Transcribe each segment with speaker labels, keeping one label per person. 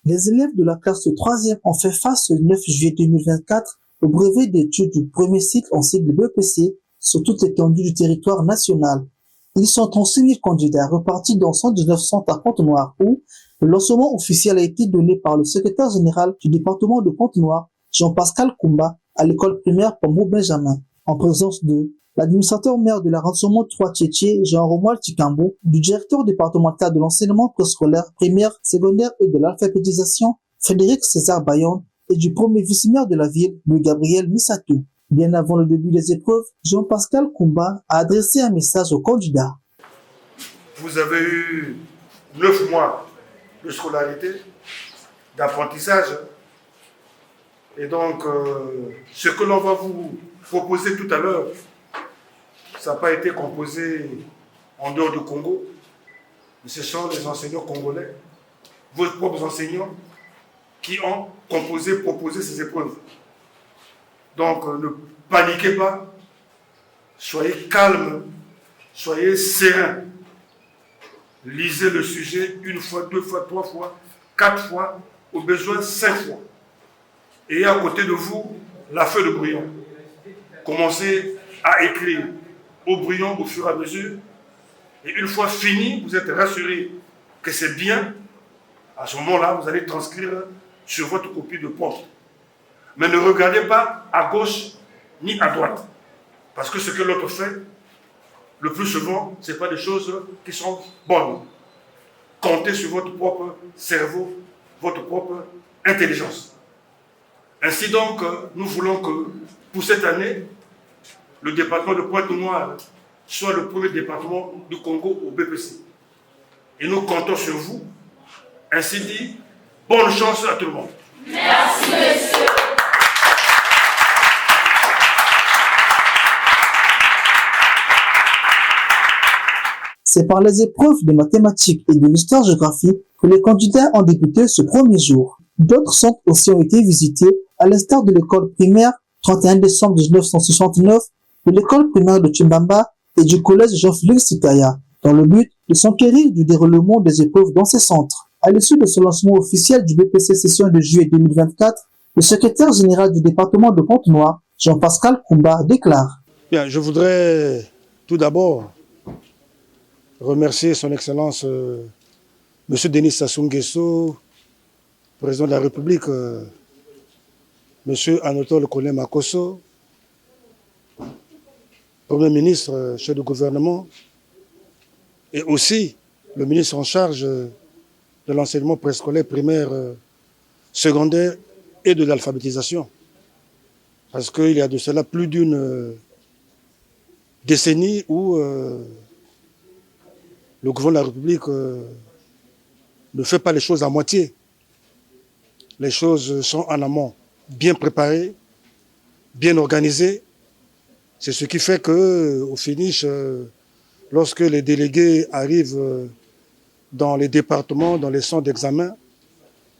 Speaker 1: Les élèves de la classe de 3e ont fait face le 9 juillet 2024 au brevet d'études du premier cycle en cycle BEPC sur toute l'étendue du territoire national. Ils sont 36 000 candidats repartis dans 119 centres à Pointe-Noire où le lancement officiel a été donné par le secrétaire général du département de Pointe-Noire, Jean-Pascal Koumba, à l'école primaire Pambo Benjamin, en présence de l'administrateur maire de l'arrondissement 3 Tchétché, Jean-Romuald Tikambo, du directeur départemental de l'enseignement préscolaire, primaire, secondaire et de l'alphabétisation, Frédéric César Bayon, et du premier vice-maire de la ville, Louis Gabriel Missatou. Bien avant le début des épreuves, Jean-Pascal Koumba a adressé un message aux candidats.
Speaker 2: Vous avez eu 9 mois de scolarité, d'apprentissage. Et donc, ce que l'on va vous proposer tout à l'heure, ça n'a pas été composé en dehors du Congo. Mais ce sont les enseignants congolais, vos propres enseignants, qui ont proposé ces épreuves. Donc, ne paniquez pas, soyez calme, soyez serein. Lisez le sujet 1 fois, 2 fois, 3 fois, 4 fois, au besoin 5 fois. Et à côté de vous, la feuille de brouillon. Commencez à écrire au brouillon au fur et à mesure. Et une fois fini, vous êtes rassuré que c'est bien. À ce moment-là, vous allez transcrire sur votre copie de poste. Mais ne regardez pas à gauche ni à droite. Parce que ce que l'autre fait, le plus souvent, ce n'est pas des choses qui sont bonnes. Comptez sur votre propre cerveau, votre propre intelligence. Ainsi donc, nous voulons que pour cette année, le département de Pointe-Noire soit le premier département du Congo au BPC. Et nous comptons sur vous. Ainsi dit, bonne chance à tout le monde.
Speaker 3: Merci, monsieur.
Speaker 1: C'est par les épreuves de mathématiques et de l'histoire-géographie que les candidats ont débuté ce premier jour. D'autres centres aussi ont été visités, à l'instar de l'école primaire 31 décembre 1969, de l'école primaire de Chimbamba et du collège Jean-Félix Sikaya, dans le but de s'enquérir du déroulement des épreuves dans ces centres. À l'issue de ce lancement officiel du BPC session de juillet 2024, le secrétaire général du département de Pointe-Noire, Jean-Pascal Koumba, déclare.
Speaker 4: Bien, je voudrais tout d'abord remercier son Excellence M. Denis Sassou Nguesso, président de la République, M. Anatole Koné Makosso, Premier ministre, chef de gouvernement, et aussi le ministre en charge de l'enseignement préscolaire, primaire, secondaire et de l'alphabétisation. Parce qu'il y a de cela plus d'une décennie où le gouvernement de la République ne fait pas les choses à moitié. Les choses sont en amont, bien préparées, bien organisées. C'est ce qui fait qu'au finish, lorsque les délégués arrivent dans les départements, dans les centres d'examen,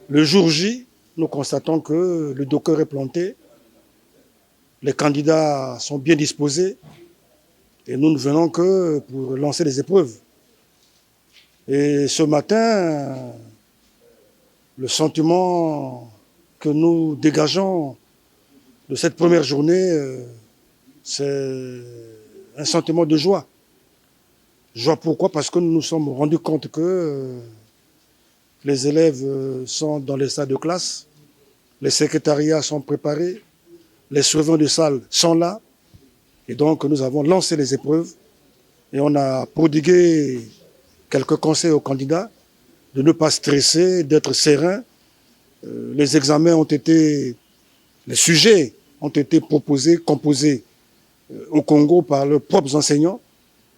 Speaker 4: le jour J, nous constatons que le docker est planté, les candidats sont bien disposés et nous ne venons que pour lancer les épreuves. Et ce matin, le sentiment que nous dégageons de cette première journée, c'est un sentiment de joie. Joie pourquoi? Parce que nous nous sommes rendus compte que les élèves sont dans les salles de classe, les secrétariats sont préparés, les surveillants de salle sont là. Et donc nous avons lancé les épreuves et on a prodigué quelques conseils aux candidats de ne pas stresser, d'être serein. Les examens ont été, les sujets ont été proposés, composés au Congo par leurs propres enseignants.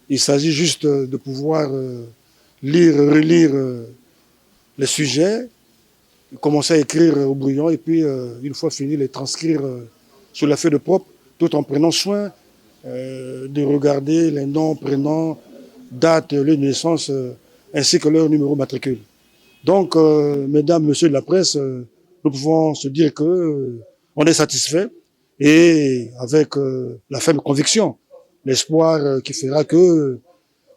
Speaker 4: Il s'agit juste de pouvoir lire, relire les sujets, commencer à écrire au brouillon et puis, une fois fini, les transcrire sur la feuille de propre, tout en prenant soin de regarder les noms, prénoms, dates, lieu de naissance, ainsi que leur numéro matricule. Donc, mesdames, messieurs de la presse, nous pouvons se dire que on est satisfait et avec la ferme conviction, l'espoir qui fera que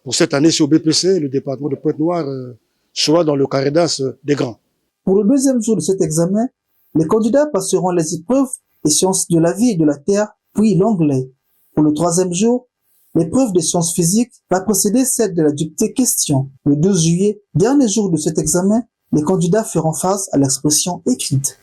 Speaker 4: pour cette année sur BPC, le département de Pointe-Noire soit dans le carré d'as des grands.
Speaker 1: Pour le deuxième jour de cet examen, les candidats passeront les épreuves des sciences de la vie et de la terre, puis l'anglais. Pour le troisième jour, l'épreuve des sciences physiques va précéder celle de la dictée question. Le 12 juillet, dernier jour de cet examen, les candidats feront face à l'expression écrite.